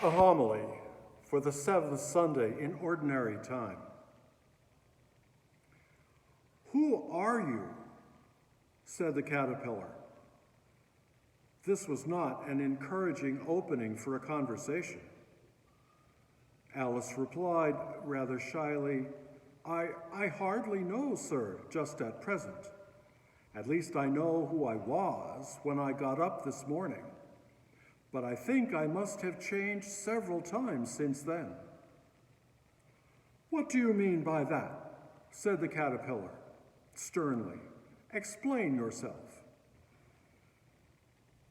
A homily for the seventh Sunday in Ordinary Time. "Who are you?" said the caterpillar. This was not an encouraging opening for a conversation. Alice replied rather shyly, I hardly know, sir, just at present. At least I know who I was when I got up this morning. But I think I must have changed several times since then." "What do you mean by that?" said the caterpillar, sternly. "Explain yourself."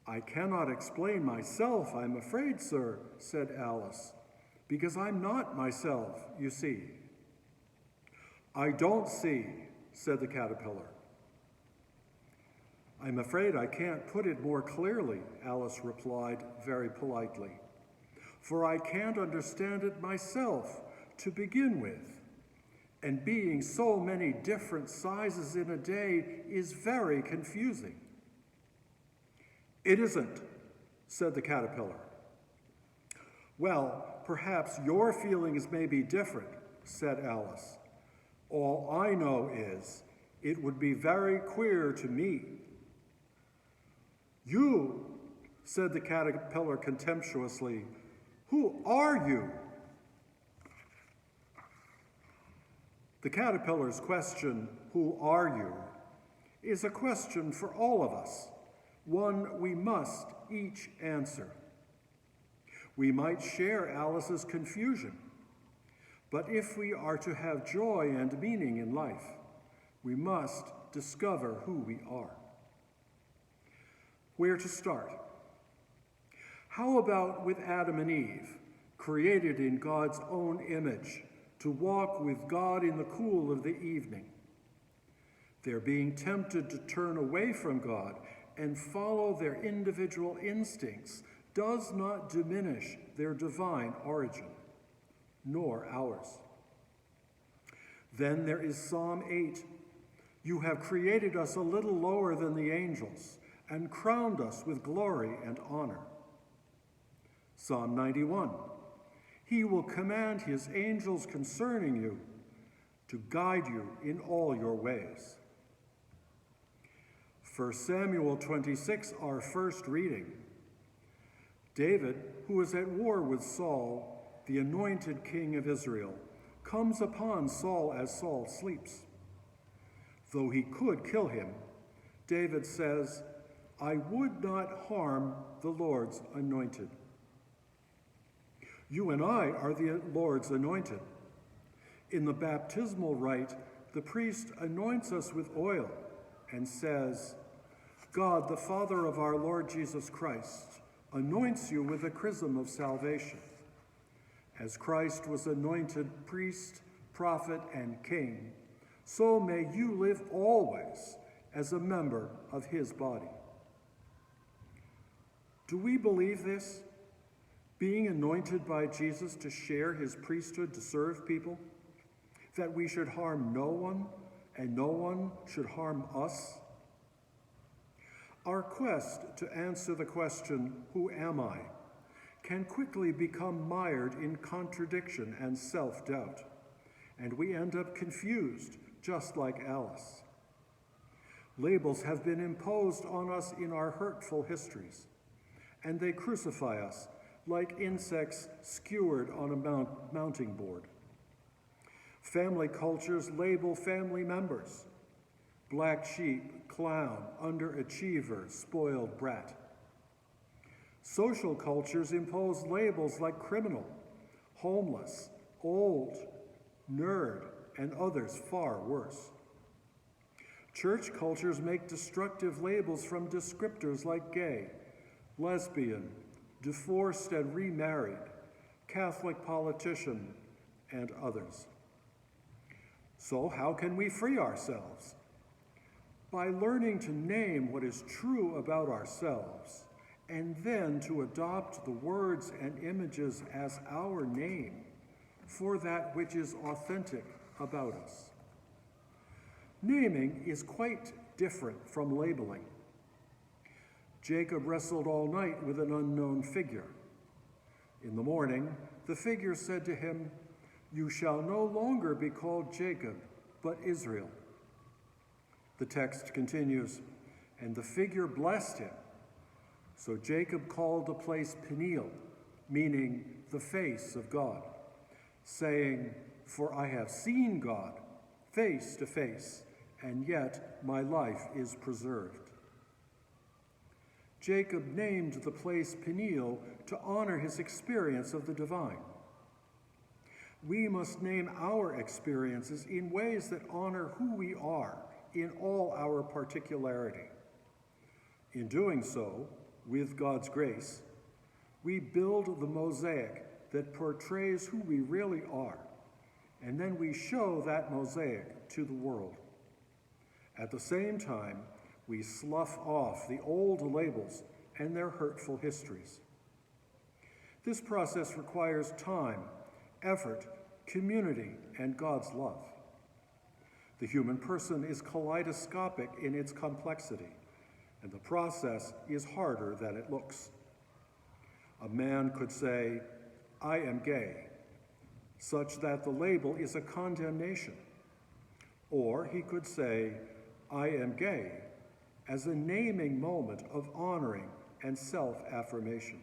"I cannot explain myself, I'm afraid, sir," said Alice, "because I'm not myself, you see." "I don't see," said the caterpillar. "I'm afraid I can't put it more clearly," Alice replied very politely, "for I can't understand it myself to begin with, and being so many different sizes in a day is very confusing." "It isn't," said the caterpillar. "Well, perhaps your feelings may be different," said Alice. "All I know is it would be very queer to me." "You," said the caterpillar contemptuously, "who are you?" The caterpillar's question, "Who are you?" is a question for all of us, one we must each answer. We might share Alice's confusion, but if we are to have joy and meaning in life, we must discover who we are. Where to start? How about with Adam and Eve, created in God's own image, to walk with God in the cool of the evening? They're being tempted to turn away from God and follow their individual instincts does not diminish their divine origin, nor ours. Then there is Psalm 8. "You have created us a little lower than the angels and crowned us with glory and honor." Psalm 91. "He will command his angels concerning you to guide you in all your ways." 1 Samuel 26, our first reading. David, who is at war with Saul, the anointed king of Israel, comes upon Saul as Saul sleeps. Though he could kill him, David says, "I would not harm the Lord's anointed." You and I are the Lord's anointed. In the baptismal rite, the priest anoints us with oil and says, "God, the Father of our Lord Jesus Christ, anoints you with the chrism of salvation. As Christ was anointed priest, prophet, and king, so may you live always as a member of his body." Do we believe this? Being anointed by Jesus to share his priesthood to serve people? That we should harm no one and no one should harm us? Our quest to answer the question, "Who am I?" can quickly become mired in contradiction and self-doubt, and we end up confused, just like Alice. Labels have been imposed on us in our hurtful histories, and they crucify us like insects skewered on a mounting board. Family cultures label family members: black sheep, clown, underachiever, spoiled brat. Social cultures impose labels like criminal, homeless, old, nerd, and others far worse. Church cultures make destructive labels from descriptors like gay, lesbian, divorced and remarried, Catholic politician, and others. So how can we free ourselves? By learning to name what is true about ourselves, and then to adopt the words and images as our name for that which is authentic about us. Naming is quite different from labeling. Jacob wrestled all night with an unknown figure. In the morning, the figure said to him, "You shall no longer be called Jacob, but Israel." The text continues, "And the figure blessed him. So Jacob called the place Peniel, meaning the face of God, saying, 'For I have seen God face to face, and yet my life is preserved.'" Jacob named the place Peniel to honor his experience of the divine. We must name our experiences in ways that honor who we are in all our particularity. In doing so, with God's grace, we build the mosaic that portrays who we really are, and then we show that mosaic to the world. At the same time, we slough off the old labels and their hurtful histories. This process requires time, effort, community, and God's love. The human person is kaleidoscopic in its complexity, and the process is harder than it looks. A man could say, "I am gay," such that the label is a condemnation. Or he could say, "I am gay," as a naming moment of honoring and self-affirmation.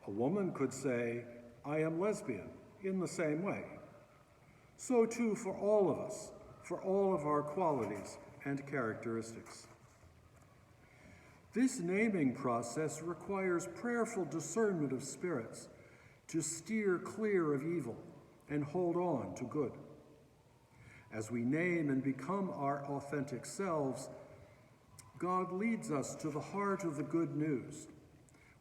A woman could say, "I am lesbian," in the same way. So too for all of us, for all of our qualities and characteristics. This naming process requires prayerful discernment of spirits to steer clear of evil and hold on to good. As we name and become our authentic selves, God leads us to the heart of the good news,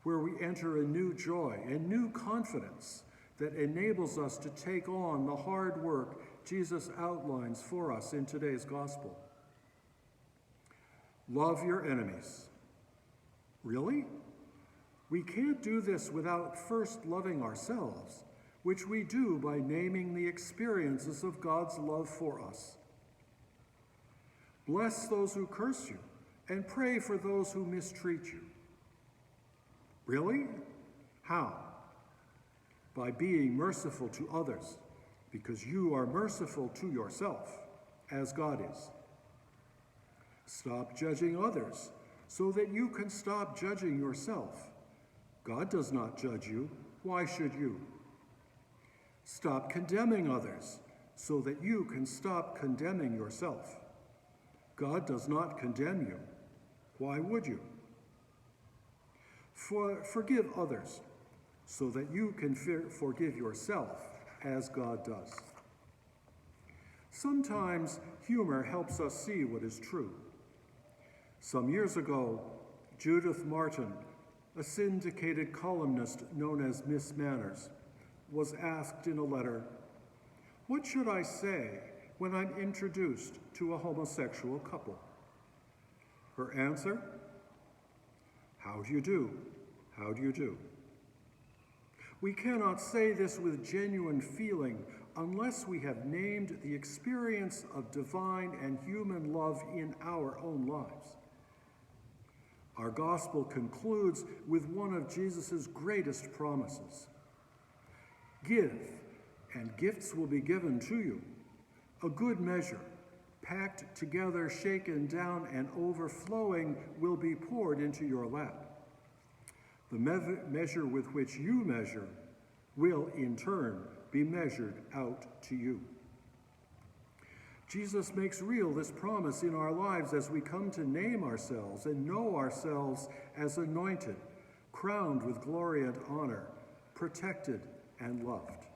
where we enter a new joy and new confidence that enables us to take on the hard work Jesus outlines for us in today's gospel. Love your enemies. Really? We can't do this without first loving ourselves, which we do by naming the experiences of God's love for us. Bless those who curse you, and pray for those who mistreat you. Really? How? By being merciful to others, because you are merciful to yourself, as God is. Stop judging others, so that you can stop judging yourself. God does not judge you. Why should you? Stop condemning others, so that you can stop condemning yourself. God does not condemn you. Why would you? Forgive others, so that you can forgive yourself as God does. Sometimes humor helps us see what is true. Some years ago, Judith Martin, a syndicated columnist known as Miss Manners, was asked in a letter, "What should I say when I'm introduced to a homosexual couple?" Her answer, "How do you do? How do you do?" We cannot say this with genuine feeling unless we have named the experience of divine and human love in our own lives. Our gospel concludes with one of Jesus' greatest promises. "Give, and gifts will be given to you, a good measure, packed together, shaken down, and overflowing will be poured into your lap. The measure with which you measure will, in turn, be measured out to you." Jesus makes real this promise in our lives as we come to name ourselves and know ourselves as anointed, crowned with glory and honor, protected and loved.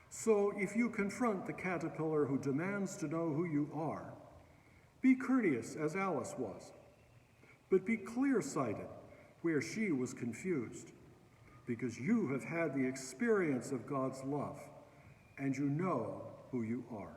So if you confront the caterpillar who demands to know who you are, be courteous as Alice was, but be clear-sighted where she was confused, because you have had the experience of God's love and you know who you are.